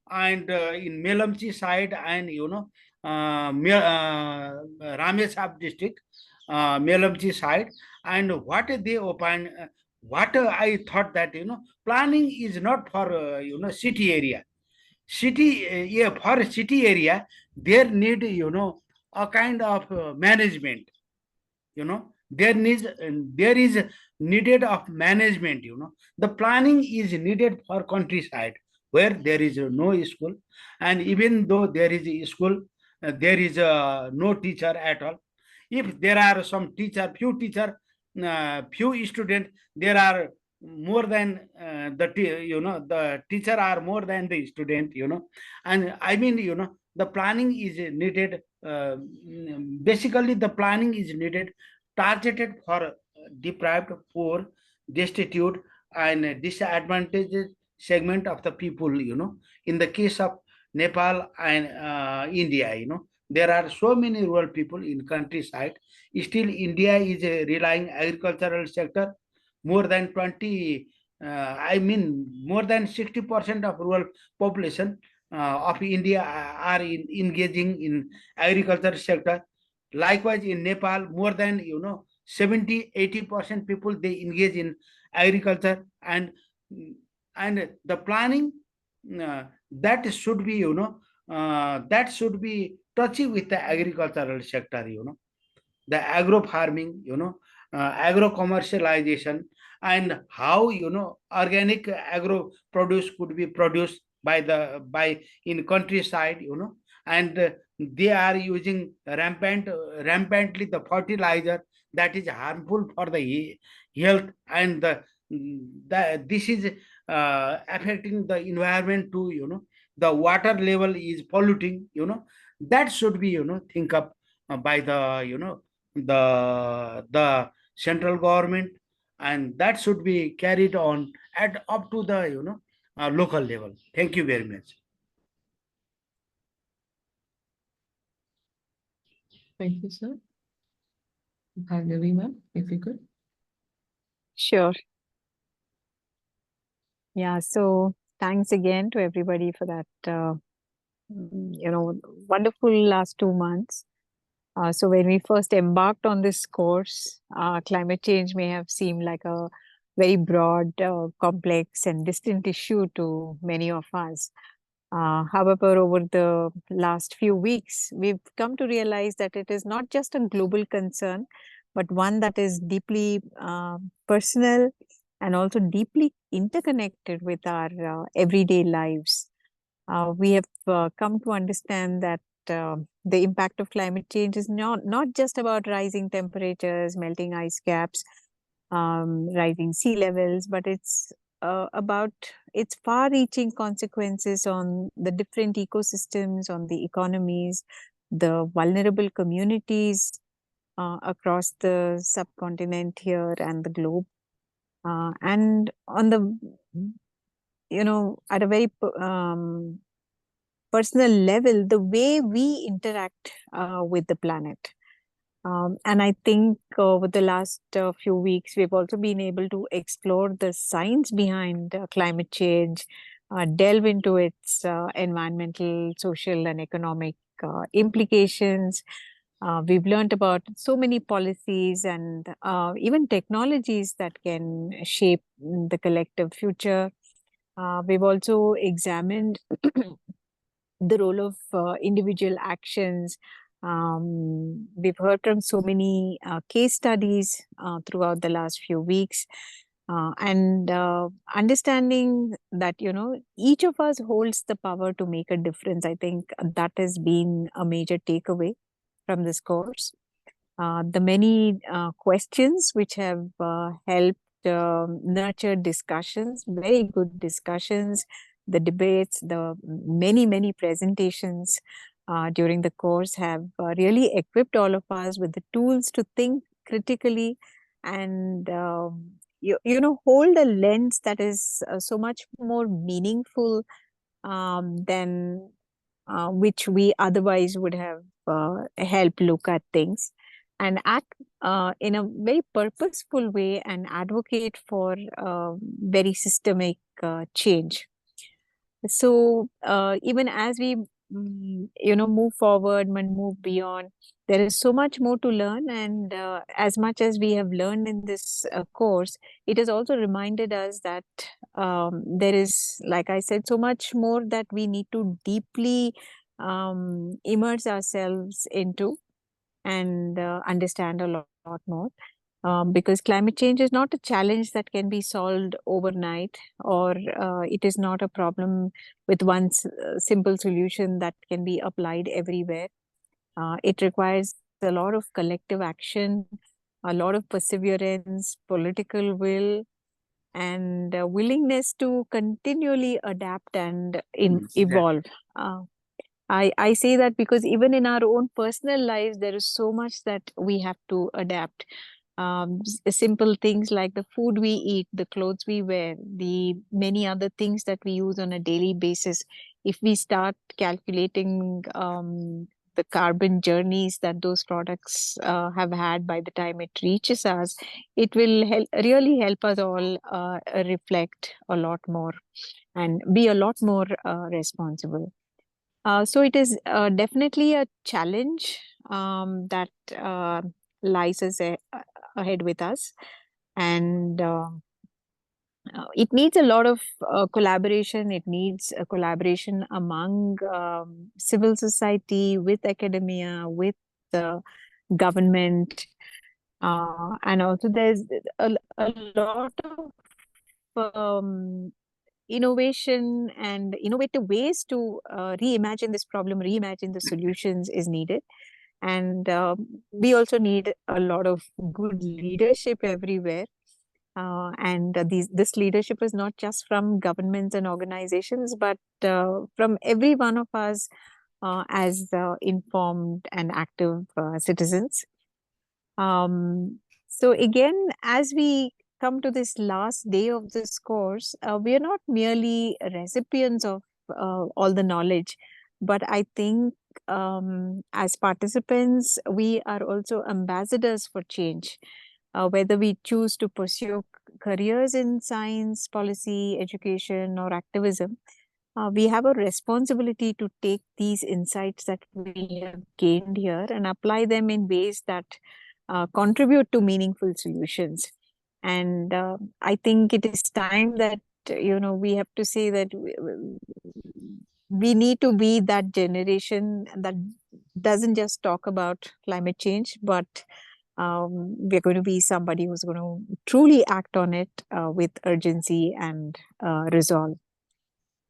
and in Melamchi side, and Ramesap district, Melamchi side, and what they open, what I thought, that planning is not for city area. City, yeah, for city area, there need a kind of management. There is needed of management. The planning is needed for countryside, where there is no school, and even though there is a school, there is no teacher at all. If there are some teacher, few student, there are more than the teacher are more than the student, and I mean, the planning is needed. Basically, the planning is needed, targeted for deprived, poor, destitute, and disadvantaged segment of the people. In the case of Nepal and India, there are so many rural people in countryside. Still, India is relying agricultural sector. More than 20, more than 60% of rural population of India are engaging in agriculture sector. Likewise, in Nepal, more than 70-80% people, they engage in agriculture, and the planning that should be touchy with the agricultural sector, the agro farming, agro commercialization, and how organic agro produce could be produced by in countryside, and they are using rampantly the fertilizer that is harmful for the health, and this is affecting the environment too. The water level is polluting. That should be think up by the the central government, and that should be carried on at up to the local level. Thank you very much. Thank you, sir. Bhargavi ma'am, if you could. Sure. Yeah, so thanks again to everybody for that, wonderful last 2 months. So when we first embarked on this course, climate change may have seemed like a very broad, complex and distant issue to many of us. However, over the last few weeks, we've come to realize that it is not just a global concern, but one that is deeply personal and also deeply interconnected with our everyday lives. We have come to understand that the impact of climate change is not just about rising temperatures, melting ice caps, rising sea levels, but it's about its far-reaching consequences on the different ecosystems, on the economies, the vulnerable communities across the subcontinent here and the globe. And on the, at a very personal level, the way we interact with the planet. And I think over the last few weeks, we've also been able to explore the science behind climate change, delve into its environmental, social, and economic implications. We've learned about so many policies and even technologies that can shape the collective future. We've also examined the role of individual actions. We've heard from so many case studies throughout the last few weeks. And understanding that, each of us holds the power to make a difference. I think that has been a major takeaway from this course. The many questions which have helped nurture discussions, very good discussions, the debates, the many presentations during the course have really equipped all of us with the tools to think critically and hold a lens that is so much more meaningful than which we otherwise would have helped look at things, and act in a very purposeful way and advocate for very systemic change. So even as we move forward and move beyond, there is so much more to learn, and as much as we have learned in this course, it has also reminded us that there is, like I said, so much more that we need to deeply immerse ourselves into and understand a lot more. Because climate change is not a challenge that can be solved overnight, or it is not a problem with one simple solution that can be applied everywhere. It requires a lot of collective action, a lot of perseverance, political will, and willingness to continually adapt and evolve. I say that because even in our own personal lives, there is so much that we have to adapt. Simple things like the food we eat, the clothes we wear, the many other things that we use on a daily basis. If we start calculating the carbon journeys that those products have had by the time it reaches us, it will really help us all reflect a lot more and be a lot more responsible. So it is definitely a challenge that lies ahead with us, and it needs a lot of collaboration. It needs a collaboration among civil society, with academia, with the government, and also there's a lot of innovation and innovative ways to reimagine this problem, reimagine the solutions is needed. And we also need a lot of good leadership everywhere. And this leadership is not just from governments and organizations, but from every one of us as informed and active citizens. So again, as we come to this last day of this course, we are not merely recipients of all the knowledge, but I think as participants, we are also ambassadors for change. Whether we choose to pursue careers in science, policy, education, or activism, we have a responsibility to take these insights that we have gained here and apply them in ways that contribute to meaningful solutions. And I think it is time that we have to say that we need to be that generation that doesn't just talk about climate change, but we're going to be somebody who's going to truly act on it with urgency and resolve.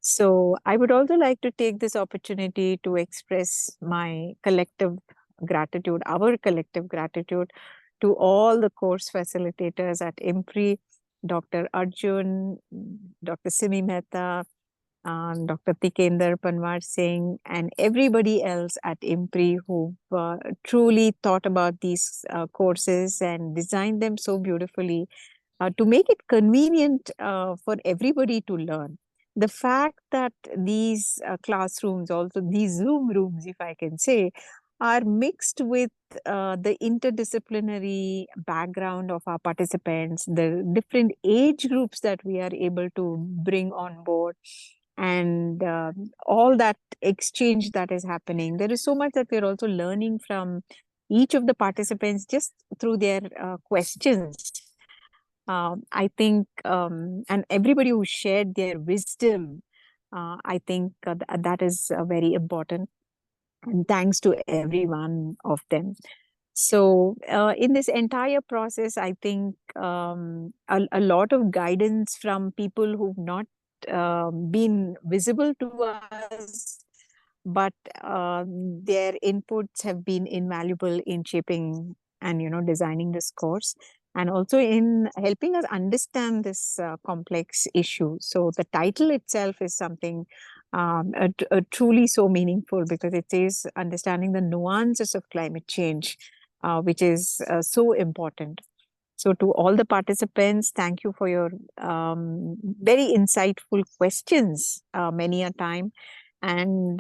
So I would also like to take this opportunity to express my collective gratitude, our collective gratitude to all the course facilitators at IMPRI, Dr. Arjun, Dr. Simi Mehta, Dr. Tikender Panwar Singh, and everybody else at IMPRI who truly thought about these courses and designed them so beautifully to make it convenient for everybody to learn. The fact that these classrooms, also these Zoom rooms, if I can say, are mixed with the interdisciplinary background of our participants, the different age groups that we are able to bring on board, and all that exchange that is happening. There is so much that we're also learning from each of the participants just through their questions. I think, and everybody who shared their wisdom I think that is very important. And thanks to every one of them. So, in this entire process, I think a lot of guidance from people who've not been visible to us, but their inputs have been invaluable in shaping and designing this course, and also in helping us understand this complex issue. So the title itself is something truly so meaningful, because it says understanding the nuances of climate change, which is so important. So to all the participants, thank you for your very insightful questions many a time, and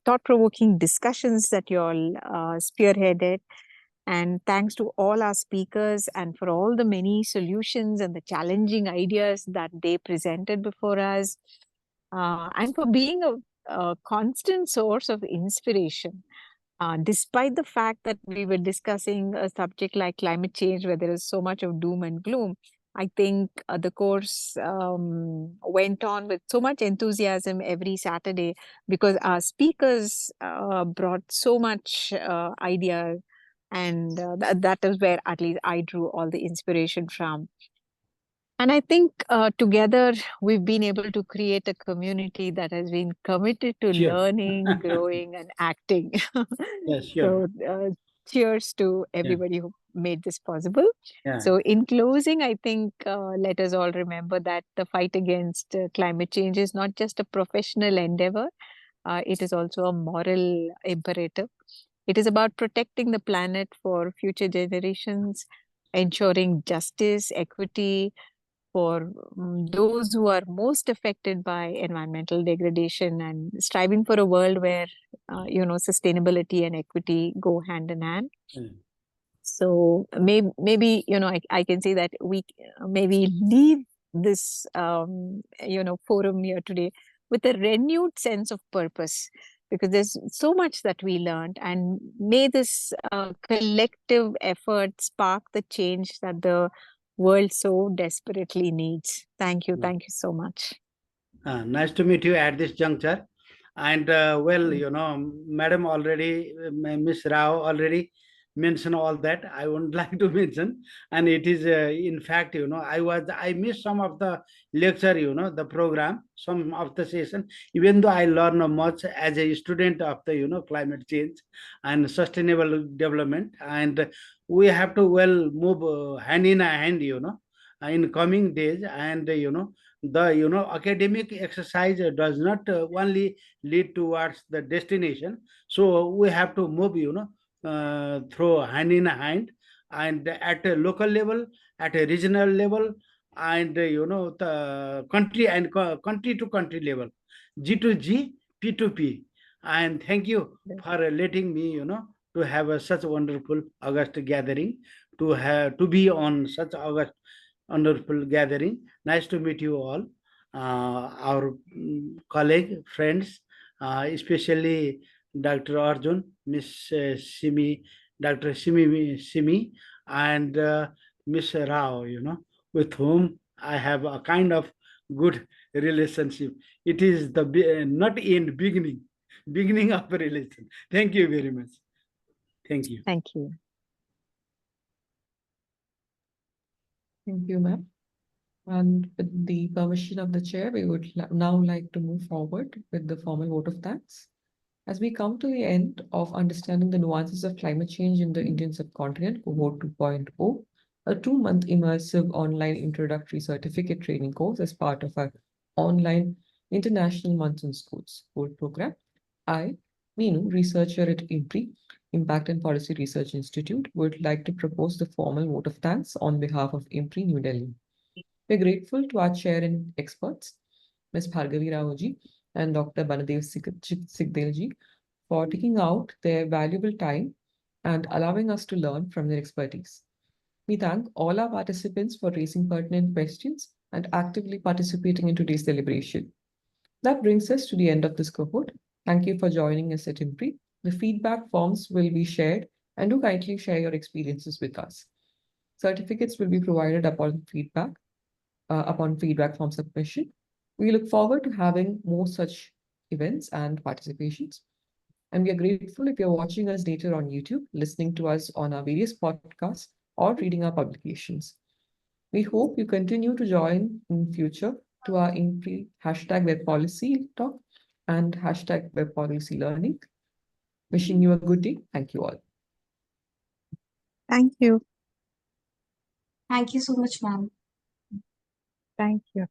thought-provoking discussions that you all spearheaded. And thanks to all our speakers and for all the many solutions and the challenging ideas that they presented before us, and for being a constant source of inspiration. Despite the fact that we were discussing a subject like climate change, where there is so much of doom and gloom, I think the course went on with so much enthusiasm every Saturday, because our speakers brought so much idea, and that is where at least I drew all the inspiration from. And I think together we've been able to create a community that has been committed to Sure. learning, growing, and acting. Yes, sure. So, cheers to everybody who made this possible. Yeah. So, in closing, I think let us all remember that the fight against climate change is not just a professional endeavor, it is also a moral imperative. It is about protecting the planet for future generations, ensuring justice, equity, for those who are most affected by environmental degradation, and striving for a world where sustainability and equity go hand in hand. So maybe I can say that we maybe leave this forum here today with a renewed sense of purpose, because there's so much that we learned, and may this collective effort spark the change that the world so desperately needs. Thank you so much. Nice to meet you at this juncture. And Madam already, Miss Rao already mentioned all that. I wouldn't like to mention. And it is, in fact, I missed some of the lecture, the program, some of the session, even though I learn much as a student of the, climate change and sustainable development. And we have to move hand in hand, in coming days. And, the academic exercise does not only lead towards the destination, so we have to move through hand in hand, and at a local level, at a regional level, and the country and country to country level, G to G, P to P. And thank you for letting me to have such a wonderful August gathering, to be on such August wonderful gathering. Nice to meet you all, our colleague, friends, especially Dr. Arjun, Miss Simi, Dr. Simi, and Miss Rao, with whom I have a kind of good relationship. It is the not end, beginning of a relation. Thank you very much. Thank you. Thank you. Thank you, ma'am. And with the permission of the chair, we would now like to move forward with the formal vote of thanks. As we come to the end of understanding the nuances of climate change in the Indian subcontinent, Cohort 2.0, a 2-month immersive online introductory certificate training course as part of our online International Monsoon Schools program, I, Meenu, researcher at IMPRI, Impact and Policy Research Institute, would like to propose the formal vote of thanks on behalf of IMPRI, New Delhi. We're grateful to our chair and experts, Ms. Bhargavi Rao ji and Dr. Bamadev Sigdel ji, for taking out their valuable time and allowing us to learn from their expertise. We thank all our participants for raising pertinent questions and actively participating in today's deliberation. That brings us to the end of this cohort. Thank you for joining us at IMPRI. The feedback forms will be shared, and do kindly share your experiences with us. Certificates will be provided upon feedback form submission. We look forward to having more such events and participations. And we are grateful if you're watching us later on YouTube, listening to us on our various podcasts, or reading our publications. We hope you continue to join in future to our IMPRI #Web Policy Talk and #Web Policy Learning. Wishing you a good day. Thank you all. Thank you. Thank you so much, ma'am. Thank you.